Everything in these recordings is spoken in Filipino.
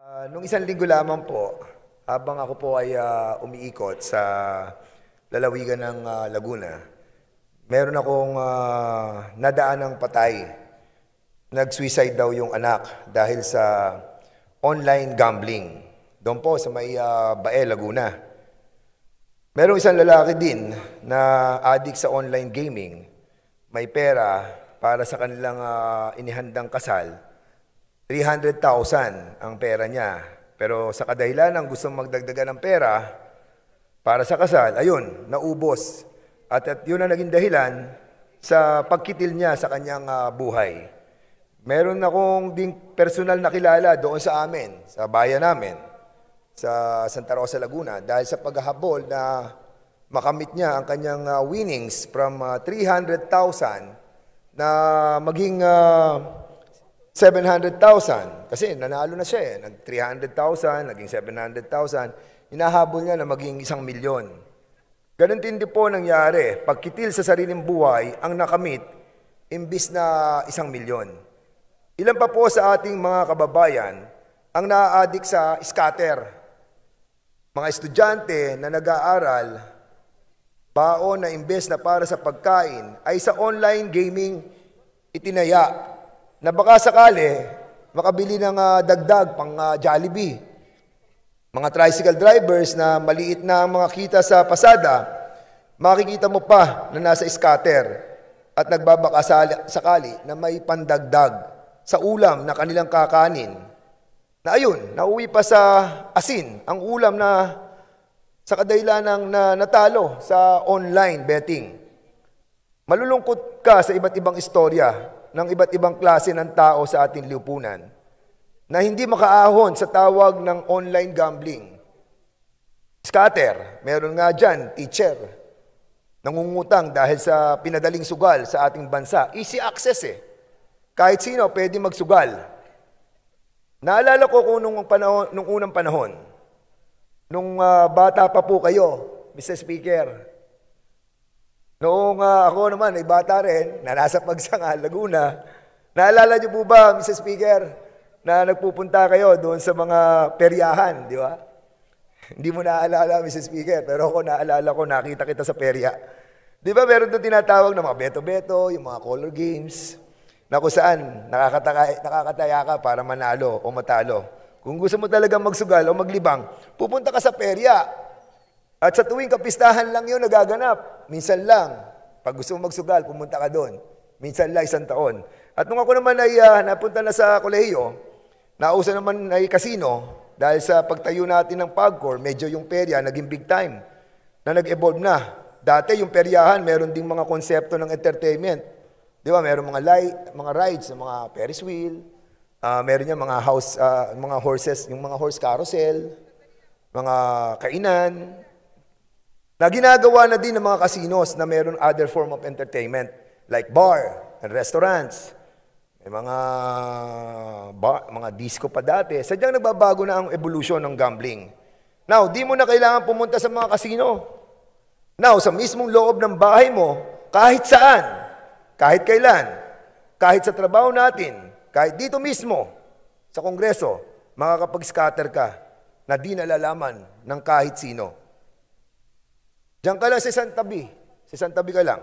Nung isang linggo lamang po, habang ako po ay umiikot sa lalawigan ng Laguna, meron akong nadaan ng patay. Nag-suicide daw yung anak dahil sa online gambling. Doon po sa may Bae, Laguna. Merong isang lalaki din na addict sa online gaming. May pera para sa kanilang inihandang kasal. 300,000 ang pera niya. Pero sa kadahilan ng gustong magdagdagan ng pera para sa kasal, ayun, naubos. At yun ang naging dahilan sa pagkitil niya sa kanyang buhay. Meron akong ding personal na kilala doon sa amin, sa bayan namin, sa Santa Rosa, Laguna, dahil sa paghahabol na makamit niya ang kanyang winnings from 300,000 na maging 700,000. Kasi nanalo na siya eh. Nag 300,000, naging 700,000. Hinahabol niya na maging 1,000,000. Ganun din po nangyari. Pagkitil sa sariling buhay, ang nakamit, imbis na 1,000,000. Ilan pa po sa ating mga kababayan ang naa-addict sa scatter? Mga estudyante na nag-aaral, baon na imbes na para sa pagkain, ay sa online gaming itinaya na baka sakali makabili ng dagdag pang Jollibee. Mga tricycle drivers na maliit na ang mga kita sa pasada, makikita mo pa na nasa scatter at nagbabaka sakali na may pandagdag sa ulam na kanilang kakanin. Na ayun, nauwi pa sa asin ang ulam na sa kadahilanang na natalo sa online betting. Malulungkot ka sa iba't ibang istorya ng iba't ibang klase ng tao sa ating lipunan na hindi makaahon sa tawag ng online gambling. Scatter, meron nga dyan, teacher, nangungutang dahil sa pinadaling sugal sa ating bansa. Easy access eh. Kahit sino pwede magsugal. Naalala ko kung nung unang panahon, nung bata pa po kayo, Mr. Speaker, noong ako naman ay bata rin, na nasa Pagsangal, Laguna, naalala niyo po ba, Mr. Speaker, na nagpupunta kayo doon sa mga peryahan, di ba? Hindi mo naaalala, Mr. Speaker, pero ako naalala ko, nakita kita sa perya. Di ba meron doon tinatawag ng mga beto-beto, yung mga color games, na kung saan nakakataya ka para manalo o matalo. Kung gusto mo talagang magsugal o maglibang, pupunta ka sa perya. At sa tuwing kapistahan lang yun nagaganap. Minsan lang. Pag gusto mo magsugal, pumunta ka doon. Minsan lang, 1 taon. At nung ako naman ay napunta na sa kolehiyo, nauso naman ay casino, dahil sa pagtayo natin ng PAGCOR, medyo yung perya naging big time, na nag-evolve na. Dati yung peryahan, meron ding mga konsepto ng entertainment. Di ba? Meron mga rides, mga Ferris wheel, meron niya mga horses, yung mga horse carousel, mga kainan, na ginagawa na din ng mga casinos na meron other form of entertainment like bar and restaurants. May mga disco pa dati. Sadyang nagbabago na ang evolution ng gambling. Now, di mo na kailangan pumunta sa mga casino. Now, sa mismong loob ng bahay mo, kahit saan, kahit kailan, kahit sa trabaho natin, kahit dito mismo, sa Kongreso, makakapag-scatter ka na di nalalaman ng kahit sino. Diyan ka lang sa isang tabi ka lang,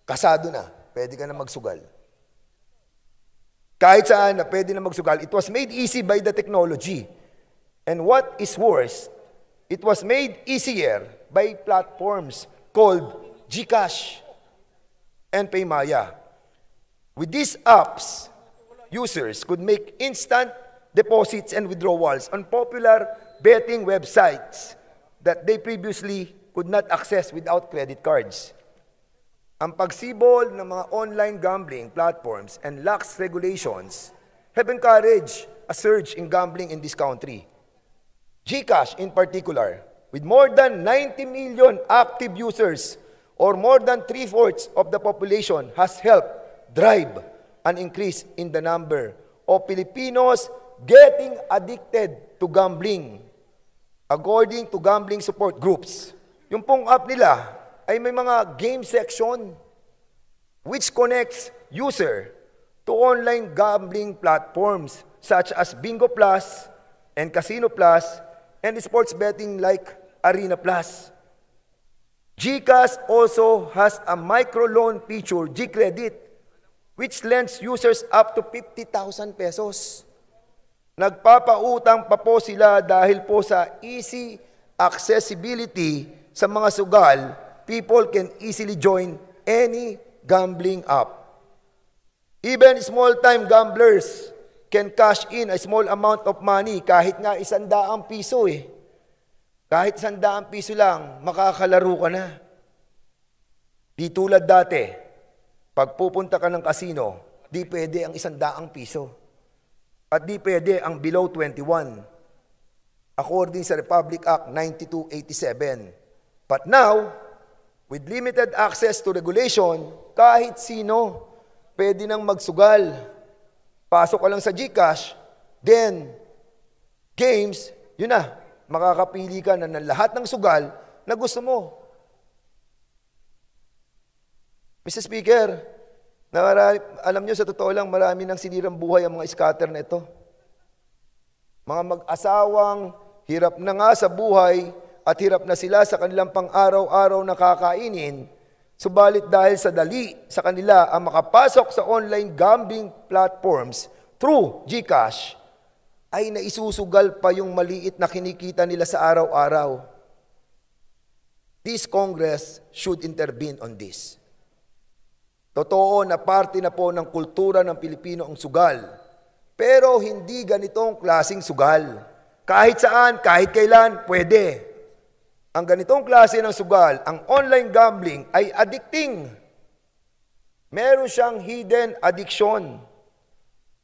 kasado na, pwede ka na magsugal. Kahit saan na pwede na magsugal, it was made easy by the technology. And what is worse, it was made easier by platforms called GCash and Paymaya. With these apps, users could make instant deposits and withdrawals on popular betting websites that they previously could not access without credit cards. Ang pagsibol ng mga online gambling platforms and lax regulations have encouraged a surge in gambling in this country. GCash in particular, with more than 90 million active users or more than 3/4 of the population, has helped drive an increase in the number of Filipinos getting addicted to gambling. According to gambling support groups, yung pong app nila ay may mga game section which connects user to online gambling platforms such as Bingo Plus and Casino Plus, and sports betting like Arena Plus. GCash also has a microloan feature, GCredit, which lends users up to 50,000 pesos. Nagpapautang pa po sila dahil po sa easy accessibility sa mga sugal, people can easily join any gambling app. Even small-time gamblers can cash in a small amount of money, kahit nga 100 piso eh. Kahit 100 piso lang, makakalaro ka na. Di tulad dati, pag pupunta ka ng casino, di pwede ang 100 piso. At di pwede ang below 21, according sa Republic Act 9287. But now, with limited access to regulation, kahit sino pwede nang magsugal. Pasok ka lang sa GCash, then games, yun na, makakapili ka na ng lahat ng sugal na gusto mo. Mr. Speaker, alam nyo, sa totoo lang, marami nang sinirang buhay ang mga scatter na ito. Mga mag-asawang hirap na nga sa buhay at hirap na sila sa kanilang pang-araw-araw na kakainin, subalit dahil sa dali sa kanila ang makapasok sa online gambling platforms through GCash, ay naisusugal pa yung maliit na kinikita nila sa araw-araw. This Congress should intervene on this. Totoo na parte na po ng kultura ng Pilipino ang sugal. Pero hindi ganitong klaseng sugal. Kahit saan, kahit kailan, pwede. Ang ganitong klase ng sugal, ang online gambling ay addicting. Meron siyang hidden addiction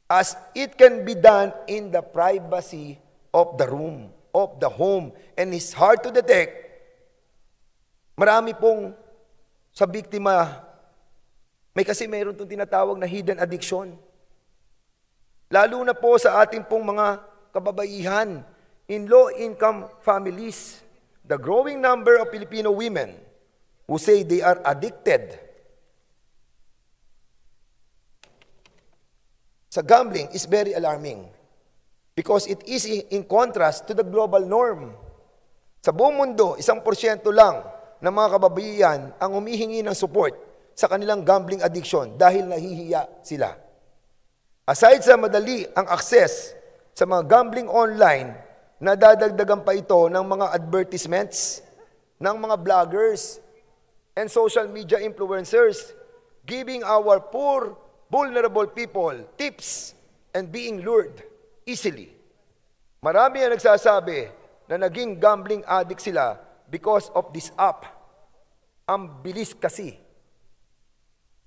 as it can be done in the privacy of the room, of the home, and is hard to detect. Marami pong sa biktima, kasi mayroon itong tinatawag na hidden addiction. Lalo na po sa ating pong mga kababaihan in low-income families. The growing number of Filipino women who say they are addicted sa gambling is very alarming because it is in contrast to the global norm. Sa buong mundo, 1% lang ng mga kababaihan ang humihingi ng support sa kanilang gambling addiction dahil nahihiya sila. Aside sa madali ang access sa mga gambling online, nadadagdagan pa ito ng mga advertisements ng mga vloggers and social media influencers giving our poor, vulnerable people tips and being lured easily. Marami ang nagsasabi na naging gambling addict sila because of this app. Ang bilis kasi.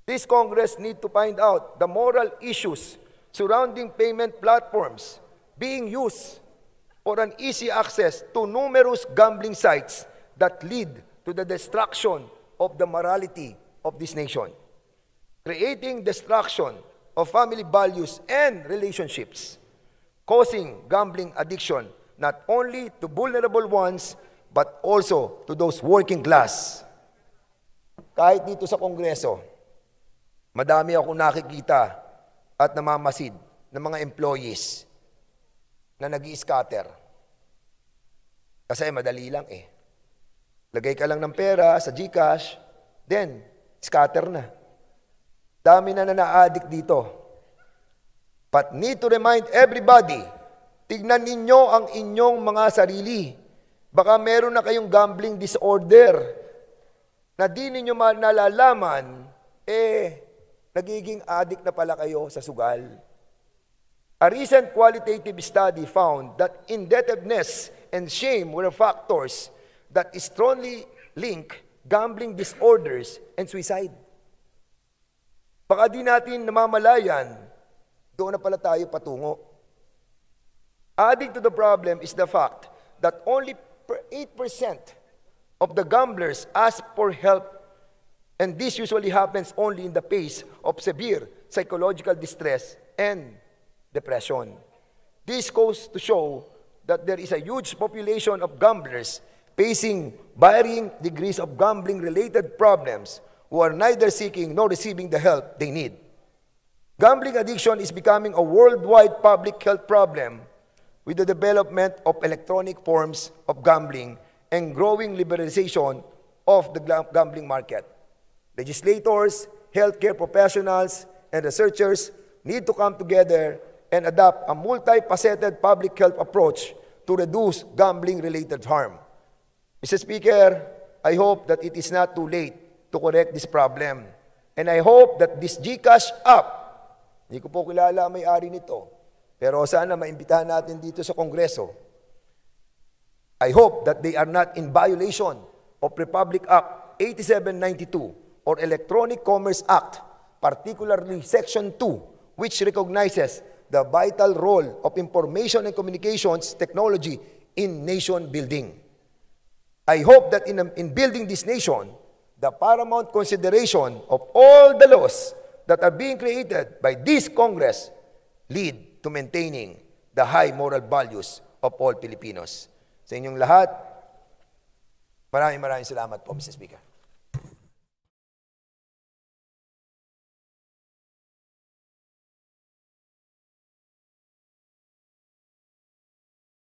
This Congress need to find out the moral issues surrounding payment platforms being used for an easy access to numerous gambling sites that lead to the destruction of the morality of this nation, creating destruction of family values and relationships, causing gambling addiction not only to vulnerable ones but also to those working class. Kahit dito sa Kongreso, madami akong nakikita at namamasid ng mga employees na nag-i-scatter. Kasi madali lang eh. Lagay ka lang ng pera sa GCash, then scatter na. Dami na na-addict dito. But need to remind everybody, tignan ninyo ang inyong mga sarili. Baka meron na kayong gambling disorder na di ninyo nalalaman, nagiging addict na pala kayo sa sugal. A recent qualitative study found that indebtedness and shame were factors that strongly link gambling disorders and suicide. Baka di natin namamalayan, doon na pala tayo patungo. Adding to the problem is the fact that only 8% of the gamblers ask for help, and this usually happens only in the face of severe psychological distress and depression. This goes to show that there is a huge population of gamblers facing varying degrees of gambling-related problems who are neither seeking nor receiving the help they need. Gambling addiction is becoming a worldwide public health problem with the development of electronic forms of gambling and growing liberalization of the gambling market. Legislators, healthcare professionals, and researchers need to come together and adopt a multifaceted public health approach to reduce gambling-related harm. Mr. Speaker, I hope that it is not too late to correct this problem. And I hope that this GCash app, hindi ko po kilala ang may-ari nito, pero sana maimbitahan natin dito sa Kongreso. I hope that they are not in violation of Republic Act 8792 or Electronic Commerce Act, particularly Section 2, which recognizes the vital role of information and communications technology in nation building. I hope that in building this nation, the paramount consideration of all the laws that are being created by this Congress lead to maintaining the high moral values of all Filipinos. Sa inyong lahat, maraming salamat po, Mr. Speaker.